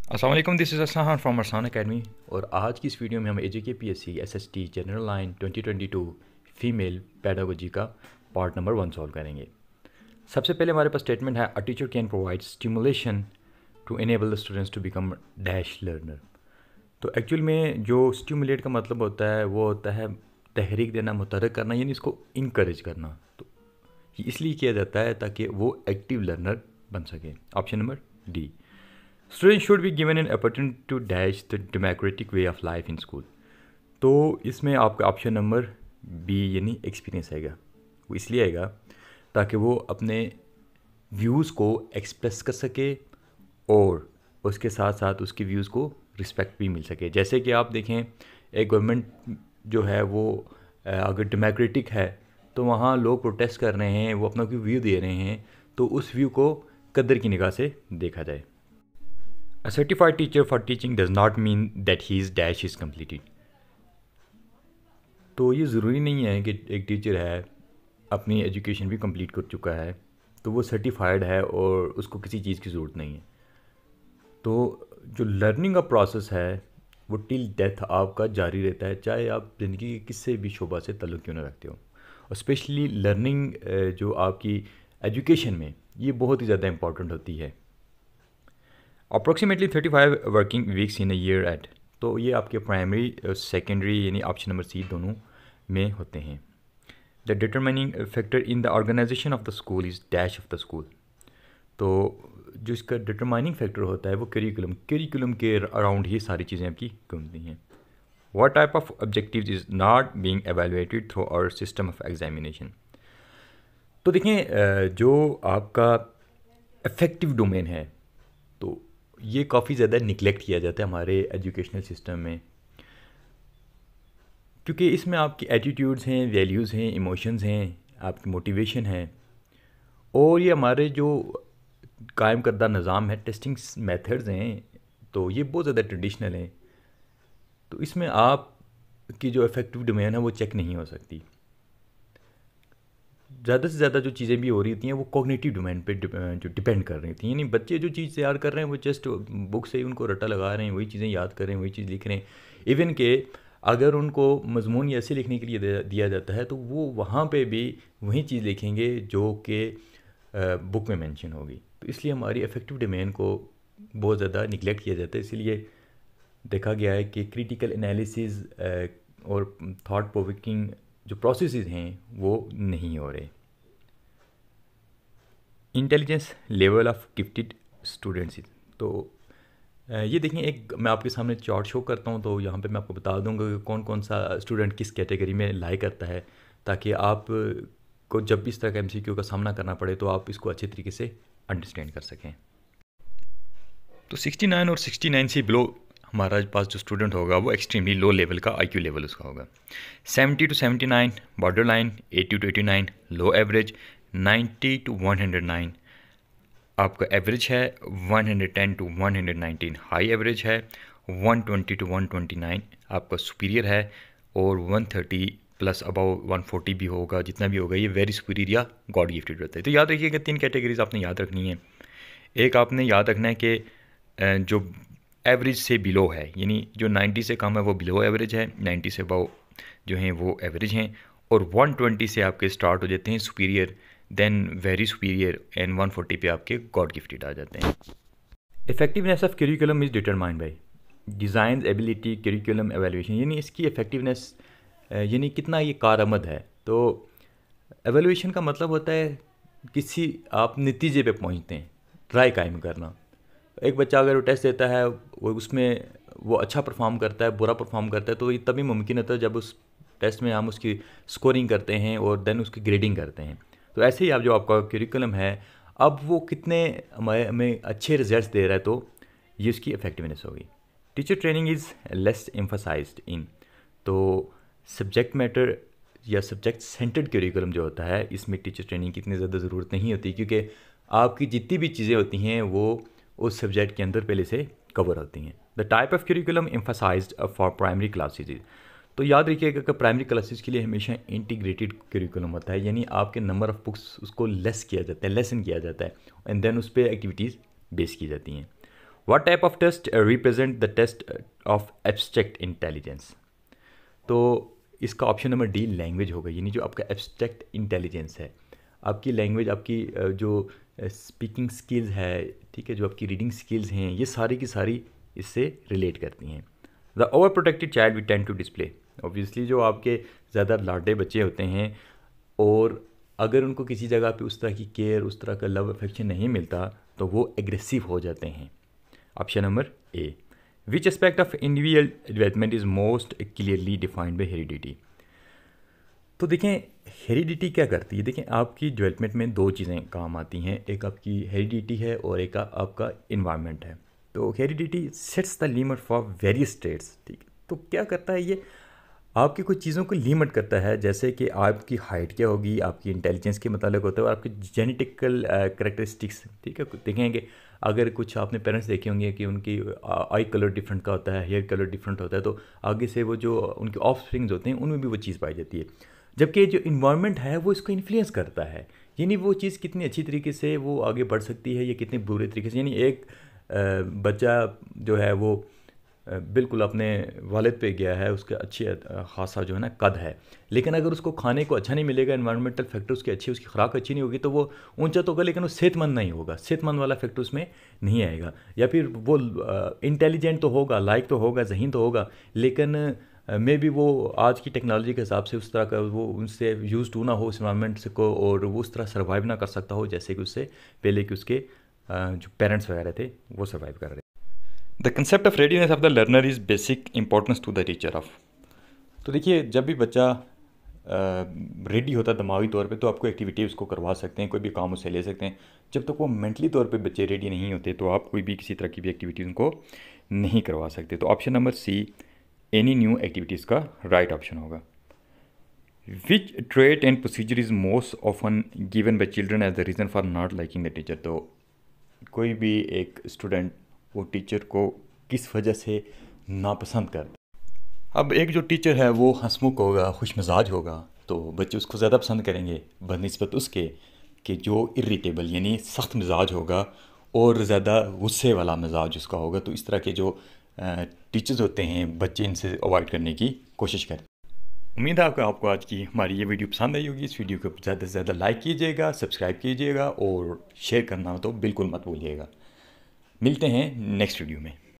अस्सलाम वालेकुम, this is Ahsan from Arsan academy. और आज की इस वीडियो में हम AJK-PSC SST general line 2022 female pedagogy का पार्ट नंबर 1 सॉल्व करेंगे। सबसे पहले हमारे पास स्टेटमेंट है, a teacher can provide stimulation to enable the students to become dash learner. तो एक्चुअल में जो स्टिमुलेट का मतलब होता है वो होता है तहरीक देना, मुतहर्रिक करना, यानी इसको इनकरेज करना। तो ये इसलिए किया जाता है ताकि वो एक्टिव लर्नर बन सके। Option number D, student should be given an opportunity to dash the democratic way of life in school. तो इसमें आपका ऑप्शन नंबर बी यानी एक्सपीरियंस आएगा। वो इसलिए आएगा ताकि वो अपने व्यूज़ को एक्सप्रेस कर सके और उसके साथ साथ उसके व्यूज़ को रिस्पेक्ट भी मिल सके। जैसे कि आप देखें, एक गवर्नमेंट जो है वो अगर डेमोक्रेटिक है तो वहाँ लोग प्रोटेस्ट कर रहे हैं, वो अपना कोई व्यू दे रहे हैं, तो उस व्यू को कदर की निगाह से देखा जाए। A certified teacher for teaching does not mean that his dash is completed। तो ये ज़रूरी नहीं है कि एक टीचर है अपनी एजुकेशन भी कंप्लीट कर चुका है तो वो सर्टिफाइड है और उसको किसी चीज़ की ज़रूरत नहीं है। तो जो लर्निंग का प्रोसेस है वो टिल डेथ आपका जारी रहता है, चाहे आप ज़िंदगी के किसी भी शोबा से ताल्लुक़ क्यों ना रखते हो। और स्पेशली लर्निंग जो आपकी एजुकेशन में ये बहुत ही ज़्यादा इम्पॉर्टेंट होती है। Approximately 35 working weeks in a year at. तो ये आपके प्राइमरी और सेकेंडरी यानी ऑप्शन नंबर सी दोनों में होते हैं। The determining factor in the organisation of the school is dash of the school. तो जो इसका डिटरमाइनिंग फैक्टर होता है वो करिकुलम के अराउंड ही सारी चीज़ें आपकी घूमती हैं। What type of objectives is not being evaluated through our system of examination. तो देखें, जो आपका इफेक्टिव डोमेन है तो ये काफ़ी ज़्यादा निगलेक्ट किया जाता है हमारे एजुकेशनल सिस्टम में, क्योंकि इसमें आपकी एटीट्यूड्स हैं, वैल्यूज़ हैं, इमोशंस हैं, आपकी मोटिवेशन है, और ये हमारे जो कायम करदा निज़ाम है, टेस्टिंग मेथड्स हैं, तो ये बहुत ज़्यादा ट्रेडिशनल हैं। तो इसमें आप की जो इफ़ेक्टिव डोमेन है वो चेक नहीं हो सकती। ज़्यादा से ज़्यादा जो चीज़ें भी हो रही होती हैं वो कॉग्निटिव डोमेन पे जो डिपेंड कर रही थी, यानी बच्चे जो चीज़ तैयार कर रहे हैं वो जस्ट बुक से ही उनको रट्टा लगा रहे हैं, वही चीज़ें याद कर रहे हैं, वही चीज़ लिख रहे हैं। इवन के अगर उनको मजमून ऐसे लिखने के लिए दिया जाता है तो वो वहाँ पे भी वही चीज़ लिखेंगे जो कि बुक में मेंशन होगी। तो इसलिए हमारी इफ़ेक्टिव डोमेन को बहुत ज़्यादा निगलेक्ट किया जाता है। इसीलिए देखा गया है कि क्रिटिकल एनालिसिस और थॉट प्रोवोकिंग जो प्रोसेसेस हैं वो नहीं हो रहे। Intelligence level of gifted students. तो ये देखिए, एक मैं आपके सामने चार्ट शो करता हूँ, तो यहाँ पे मैं आपको बता दूंगा कि कौन कौन सा स्टूडेंट किस कैटेगरी में लाई करता है, ताकि आप को जब भी इस तरह का MCQ का सामना करना पड़े तो आप इसको अच्छे तरीके से अंडरस्टैंड कर सकें। तो 69 और 69 से बिलो हमारा पास जो स्टूडेंट होगा वो एक्सट्रीमली लो लेवल का IQ लेवल उसका होगा। 70 to 79 borderline, 80 to 89 low average, 90 to 109 आपका एवरेज है, 110 टू 119 हाई एवरेज है, 120 टू 129 आपका सुपीरियर है, और 130 प्लस अबाउ 140 भी होगा, जितना भी होगा ये वेरी सुपीरियर या गॉड गिफ्टेड रहता है। तो याद रखिएगा 3 कैटेगरीज आपने याद रखनी है। एक आपने याद रखना है कि जो एवरेज से बिलो है, यानी जो 90 से कम है वो बिलो एवरेज है, 90 से अबाउ जो हैं वो एवरेज हैं, और 120 से आपके स्टार्ट हो जाते हैं superior, then very superior, and 140 पे आपके गॉड गिफ्टेड आ जाते हैं। Effectiveness of curriculum is determined by design ability curriculum evaluation, यानी इसकी इफेक्टिवनेस यानी कितना ये कारआमद है। तो एवेलुएशन का मतलब होता है किसी आप नतीजे पे पहुंचते हैं, ट्राई कायम करना। एक बच्चा अगर वो टेस्ट देता है, वो उसमें वो अच्छा परफॉर्म करता है, बुरा परफॉर्म करता है, तो ये तभी मुमकिन होता है जब उस टेस्ट में हम उसकी स्कोरिंग करते हैं और देन उसकी ग्रेडिंग करते हैं। तो ऐसे ही आप जो आपका करिकुलम है, अब वो कितने हमें अच्छे रिजल्ट्स दे रहा है, तो ये उसकी इफेक्टिवनेस होगी। Teacher training is less emphasised इन। तो सब्जेक्ट मैटर या सब्जेक्ट सेंटर्ड करिकुलम जो होता है, इसमें टीचर ट्रेनिंग की इतनी ज़्यादा ज़रूरत नहीं होती, क्योंकि आपकी जितनी भी चीज़ें होती हैं वो उस सब्जेक्ट के अंदर पहले से कवर होती हैं। The type of curriculum emphasized for primary classes. तो याद रखिएगा कि प्राइमरी क्लासेस के लिए हमेशा इंटीग्रेटेड करिकुलम होता है, यानी आपके नंबर ऑफ़ बुक्स उसको लेस किया जाता है, लेसन किया जाता है, एंड देन उस पर एक्टिविटीज़ बेस की जाती हैं। What type of test represent the test of abstract intelligence. तो इसका ऑप्शन नंबर डी लैंग्वेज होगा, यानी जो आपका एब्स्ट्रैक्ट इंटेलिजेंस है, आपकी लैंग्वेज, आपकी जो स्पीकिंग स्किल्स है, ठीक है, जो आपकी रीडिंग स्किल्स हैं, ये सारी की सारी इससे रिलेट करती हैं। The over protected child we tend to display, obviously जो आपके ज़्यादा लाडले बच्चे होते हैं और अगर उनको किसी जगह पे उस तरह की केयर, उस तरह का लव अफेक्शन नहीं मिलता तो वो एग्रेसिव हो जाते हैं। Option number A. Which aspect of individual development is most clearly defined by heredity. तो देखें हेरिडिटी क्या करती है। देखें आपकी डेवलपमेंट में दो चीज़ें काम आती हैं, एक आपकी हेरिडिटी है और एक आपका इन्वायरमेंट है। तो heredity sets the limit for various traits, ठीक है। तो क्या करता है ये, आपकी कुछ चीज़ों को लिमिट करता है, जैसे कि आपकी हाइट क्या होगी, आपकी इंटेलिजेंस के मतलब होता है और आपकी जेनेटिकल करेक्टरिस्टिक्स, ठीक है। देखेंगे अगर कुछ आपने पेरेंट्स देखे होंगे कि उनकी आई कलर डिफरेंट का होता है, हेयर कलर डिफरेंट होता है, तो आगे से वो जो उनके ऑफ स्प्रिंग्स होते हैं उनमें भी वो चीज़ पाई जाती है। जबकि जो इन्वायरमेंट है वो इसको इन्फ्लुएंस करता है, यानी वो चीज़ कितनी अच्छी तरीके से वो आगे बढ़ सकती है या कितने बुरे तरीके से। यानी एक बच्चा जो है वो बिल्कुल अपने वालिद पे गया है, उसका अच्छी खासा जो है ना कद है, लेकिन अगर उसको खाने को अच्छा नहीं मिलेगा, एनवायरमेंटल फैक्टर उसकी अच्छी, उसकी खुराक अच्छी नहीं होगी, तो वो ऊंचा तो होगा लेकिन वो सेहतमंद नहीं होगा, सेहतमंद वाला फैक्टर उसमें नहीं आएगा। या फिर वो इंटेलिजेंट तो होगा, लाइक तो होगा, ज़हीन तो होगा, लेकिन मे बी वो आज की टेक्नोलॉजी के हिसाब से उस तरह का वो उनसे यूज टू ना हो उस इन्वायरमेंट से को, और वो उस तरह सर्वाइव ना कर सकता हो जैसे कि उससे पहले कि उसके जो पेरेंट्स वगैरह थे वो सर्वाइव कर रहे। The concept of readiness of the learner is basic importance to the teacher of. तो देखिए जब भी बच्चा रेडी होता है दिमागी तौर पे तो आपको एक्टिविटी उसको करवा सकते हैं, कोई भी काम उससे ले सकते हैं। जब तक वो मेंटली तौर पे बच्चे रेडी नहीं होते तो आप कोई भी किसी तरह की भी एक्टिविटी उनको नहीं करवा सकते। तो option number C any new activities का राइट ऑप्शन होगा। Which trait and procedure is most often given by children as the reason for not liking the teacher. तो कोई भी एक स्टूडेंट वो टीचर को किस वजह से नापसंद करता है। अब एक जो टीचर है वो हंसमुख होगा, खुश मिजाज होगा, तो बच्चे उसको ज़्यादा पसंद करेंगे बनिस्बत उसके कि जो इरिटेबल यानी सख्त मिजाज होगा और ज़्यादा गुस्से वाला मिजाज उसका होगा। तो इस तरह के जो टीचर्स होते हैं बच्चे इनसे अवॉइड करने की कोशिश करें। उम्मीद है आपको आज की हमारी ये वीडियो पसंद आई होगी। इस वीडियो को ज़्यादा से ज़्यादा लाइक कीजिएगा, सब्सक्राइब कीजिएगा और शेयर करना तो बिल्कुल मत भूलिएगा। मिलते हैं नेक्स्ट वीडियो में।